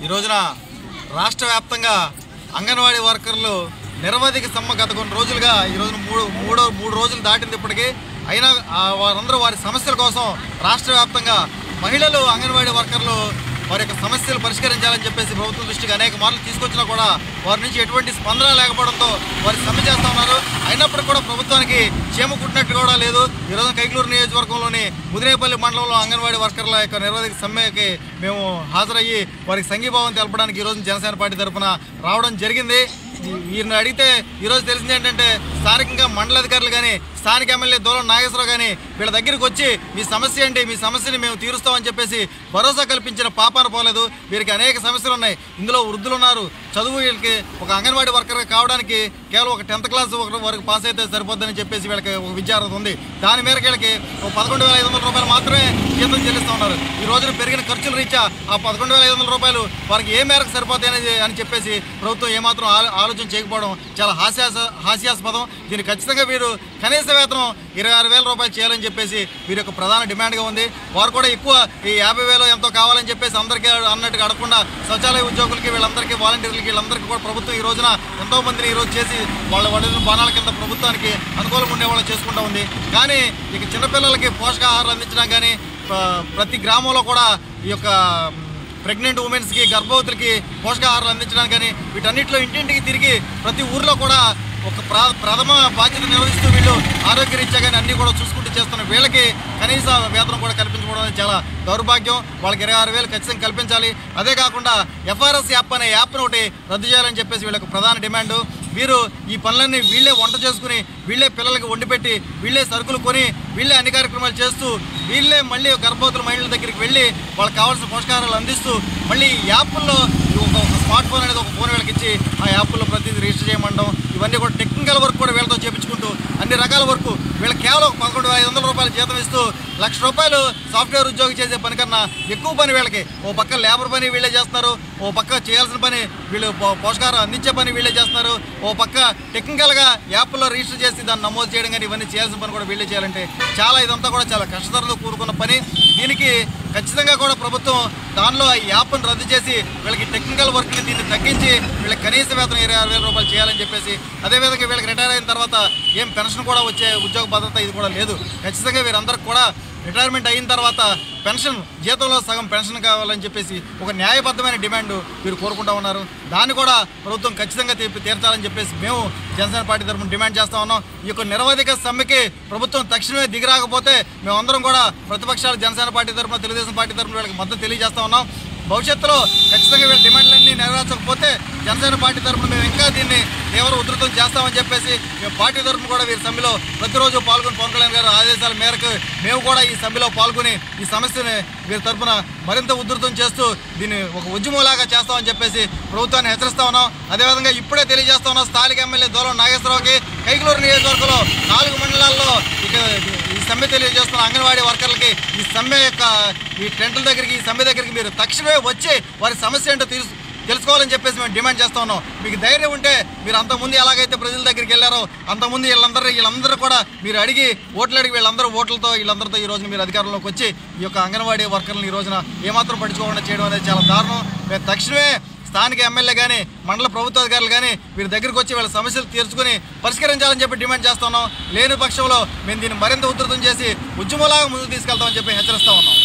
ఈ రోజున రాష్ట్ర వ్యాప్తంగా అంగన్వాడీ వర్కర్లు నిరవధిక సమ్మె గత కొన్ని రోజులుగా ఈ రోజున మూడు రోజులు దాటింది ఇప్పటికీ. అయినా వారందరూ వారి సమస్యల కోసం రాష్ట్ర వ్యాప్తంగా మహిళలు అంగన్వాడీ వర్కర్లు వారి యొక్క సమస్యలు పరిష్కరించాలని చెప్పేసి ప్రభుత్వం దృష్టికి అనేక మార్లు తీసుకొచ్చినా కూడా వారి నుంచి ఎటువంటి స్పందన లేకపోవడంతో వారి సమ్మె చేస్తూ ఉన్నారు. అయినప్పటికీ కూడా ప్రభుత్వానికి చీమ కుట్టినట్టు కూడా లేదు. ఈరోజు కైకలూరు నియోజకవర్గంలోని ముదినేపల్లి మండలంలో అంగన్వాడీ వర్కర్ల యొక్క నిరవధిక సమ్మెకి మేము హాజరయ్యి వారికి సంఘీభావం తెలపడానికి ఈరోజు జనసేన పార్టీ తరఫున రావడం జరిగింది. వీరిని అడిగితే ఈరోజు తెలిసింది ఏంటంటే స్థానికంగా మండలాధికారులు కానీ స్థానిక ఎమ్మెల్యే దూలం నాగేశ్వరరావు కానీ వీళ్ళ దగ్గరికి వచ్చి మీ సమస్య ఏంటి, మీ సమస్యని మేము తీరుస్తామని చెప్పేసి భరోసా కల్పించిన పాపాన పోలేదు. వీరికి అనేక సమస్యలు ఉన్నాయి. ఇందులో వృద్ధులు ఉన్నారు. చదువు వీళ్ళకి ఒక అంగన్వాడీ వర్కర్గా కావడానికి కేవలం ఒక 10th క్లాస్ వరకు పాస్ అయితే సరిపోద్దని చెప్పేసి వీళ్ళకి ఒక విద్యార్హత ఉంది. దాని మేరకు వీళ్ళకి 11,500 రూపాయలు మాత్రమే జీతం చెల్లిస్తూ ఉన్నారు. ఈ రోజున పెరిగిన ఖర్చుల రీత్యా ఆ 11,500 రూపాయలు వారికి ఏ మేరకు సరిపోతాయి అని చెప్పేసి ప్రభుత్వం ఏమాత్రం ఆలోచన చేయకపోవడం చాలా హాస్యాస్పదం. దీన్ని ఖచ్చితంగా వీరు కనీస వేతనం 26,000 రూపాయలు చేయాలని చెప్పేసి వీరి యొక్క ప్రధాన డిమాండ్గా ఉంది. వారు కూడా ఎక్కువ ఈ 50,000 ఎంతో కావాలని చెప్పేసి అందరికీ అన్నట్టుగా అడగకుండా సచివాలయ ఉద్యోగులకి వీళ్ళందరికీ వాలంటీర్లకి వీళ్ళందరికీ కూడా ప్రభుత్వం ఈ రోజున ఎంతో మందిని ఈరోజు చేసి వాళ్ళ వడిన బాణాల కింద ప్రభుత్వానికి అనుకూలంగా ఉండేవాళ్ళు చేసుకుంటూ ఉంది. కానీ ఇక చిన్నపిల్లలకి పోషకాహారాలు అందించడం కానీ ప్రతి గ్రామంలో కూడా ఈ యొక్క ప్రెగ్నెంట్ ఉమెన్స్కి గర్భవతులకి పోషకాహారాలు అందించడానికి కానీ వీటన్నిటిలో ఇంటింటికి తిరిగి ప్రతి ఊర్లో కూడా ఒక ప్రథమ బాధ్యత నిర్వహిస్తూ వీళ్ళు ఆరోగ్యరీత్యా కానీ అన్నీ కూడా చూసుకుంటూ చేస్తున్న వీళ్ళకి కనీస వేతనం కూడా కల్పించడం అనేది చాలా దౌర్భాగ్యం. వాళ్ళకి 26,000 ఖచ్చితంగా కల్పించాలి. అదే కాకుండా FRS యాప్ అనే యాప్ను ఒకటి రద్దు చేయాలని చెప్పేసి వీళ్ళకి ప్రధాన డిమాండ్. వీరు ఈ పనులన్నీ వీళ్ళే వంట చేసుకుని వీళ్ళే పిల్లలకి వండిపెట్టి వీళ్ళే సరుకులు కొని వీళ్ళే అన్ని కార్యక్రమాలు చేస్తూ వీళ్ళే మళ్ళీ గర్భవతుల మహిళల దగ్గరికి వెళ్ళి వాళ్ళకి కావాల్సిన పోషకాహారాలు అందిస్తూ మళ్ళీ యాప్ల్లో ఒక స్మార్ట్ ఫోన్ అనేది ఒక ఫోన్ వీళ్ళకి ఇచ్చి ఆ యాప్ల్లో ప్రతిదీ రిజిస్టర్ చేయమంటాం. ఇవన్నీ కూడా టెక్నికల్ వర్క్ కూడా వీళ్ళతో చేయించుకుంటూ అన్ని రకాల వర్క్ వీళ్ళకి కేవలం 11,500 రూపాయలు జీతం ఇస్తూ ₹1,00,000 సాఫ్ట్వేర్ ఉద్యోగం చేసే పని కన్నా ఎక్కువ పని వీళ్ళకి. ఓ పక్క లేబర్ పని వీళ్ళే చేస్తున్నారు, ఓ పక్క చేయాల్సిన పని వీళ్ళు పోషకాహారం అందించే పని వీళ్ళే చేస్తున్నారు, ఓ పక్క టెక్నికల్గా యాప్లో రిజిస్టర్ చేసి దాన్ని నమోదు చేయడం కానీ ఇవన్నీ చేయాల్సిన పని కూడా వీళ్ళే చేయాలంటే ఇదంతా కూడా చాలా కష్టతరంతో కూడుకున్న పని. దీనికి ఖచ్చితంగా కూడా ప్రభుత్వం దానిలో ఈ యాప్ను రద్దు చేసి వీళ్ళకి టెక్నికల్ వర్క్ని దీన్ని తగ్గించి వీళ్ళకి కనీస వేతనం 26,000 రూపాయలు చేయాలని చెప్పేసి అదేవిధంగా వీళ్ళకి రిటైర్ అయిన తర్వాత ఏం పెన్షన్ కూడా వచ్చే ఉద్యోగ భద్రత ఇది కూడా లేదు. ఖచ్చితంగా వీరందరికీ కూడా రిటైర్మెంట్ అయిన తర్వాత పెన్షన్ జీతంలో సగం పెన్షన్ కావాలని చెప్పేసి ఒక న్యాయబద్ధమైన డిమాండ్ వీరు కోరుకుంటూ ఉన్నారు. దాన్ని కూడా ప్రభుత్వం ఖచ్చితంగా తీర్చాలని చెప్పేసి మేము జనసేన పార్టీ తరఫున డిమాండ్ చేస్తూ ఉన్నాం. ఈ యొక్క నిరవధిక సమ్మెకి ప్రభుత్వం తక్షణమే దిగిరాకపోతే మేమందరం కూడా ప్రతిపక్షాలు జనసేన పార్టీ తరఫున తెలుగుదేశం పార్టీ తరఫున వీళ్ళకి మద్దతు తెలియజేస్తూ ఉన్నాం. భవిష్యత్తులో ఖచ్చితంగా వీళ్ళ డిమాండ్లన్నీ నెరవేర్చకపోతే జనసేన పార్టీ తరఫున మేము ఇంకా దీన్ని తీవ్ర ఉధృతం చేస్తామని చెప్పేసి మేము పార్టీ తరఫున కూడా వీరి సమ్మెలో ప్రతిరోజు పాల్గొని పవన్ కళ్యాణ్ గారి ఆదేశాల మేరకు మేము కూడా ఈ సమ్మెలో పాల్గొని ఈ సమస్యని వీరి తరఫున మరింత ఉధృతం చేస్తూ దీన్ని ఒక ఉద్యమంలాగా చేస్తామని చెప్పేసి ప్రభుత్వాన్ని హెచ్చరిస్తా ఉన్నాం. అదేవిధంగా ఇప్పుడే తెలియజేస్తా ఉన్నాం స్థానిక ఎమ్మెల్యే దూలం నాగేశ్వరరావుకి కైకలూరు నియోజకవర్గంలో 4 మండలాల్లో ఇక ఈ సమ్మె తెలియజేస్తున్న అంగన్వాడీ వర్కర్లకి ఈ సమ్మె యొక్క ఈ టెంట్ల దగ్గరికి ఈ సమ్మె దగ్గరికి మీరు తక్షణమే వచ్చి వారి సమస్య ఏంటో తెలుసుకోవాలని చెప్పేసి మేము డిమాండ్ చేస్తా ఉన్నాం. మీకు ధైర్యం ఉంటే మీరు అంతకుముందు ఎలాగైతే ప్రజల దగ్గరికి వెళ్ళారో అంతకుముందు వీళ్ళందరూ కూడా మీరు అడిగి ఓట్లు అడిగి వీళ్ళందరితో ఈ రోజున మీరు అధికారంలోకి వచ్చి ఈ యొక్క అంగన్వాడీ వర్కర్లను ఈ రోజున ఏమాత్రం పట్టించుకోకుండా చేయడం అనేది చాలా దారుణం. మేము తక్షణమే స్థానిక ఎమ్మెల్యే కానీ మండల ప్రభుత్వ అధికారులు కానీ వీరి దగ్గరికి వచ్చి వీళ్ళ సమస్యలు తీర్చుకుని పరిష్కరించాలని చెప్పి డిమాండ్ చేస్తున్నాం. లేని పక్షంలో మేము దీన్ని మరింత ఉధృతం చేసి ఉద్యమంలాగా ముందుకు తీసుకెళ్తామని చెప్పి హెచ్చరిస్తా ఉన్నాం.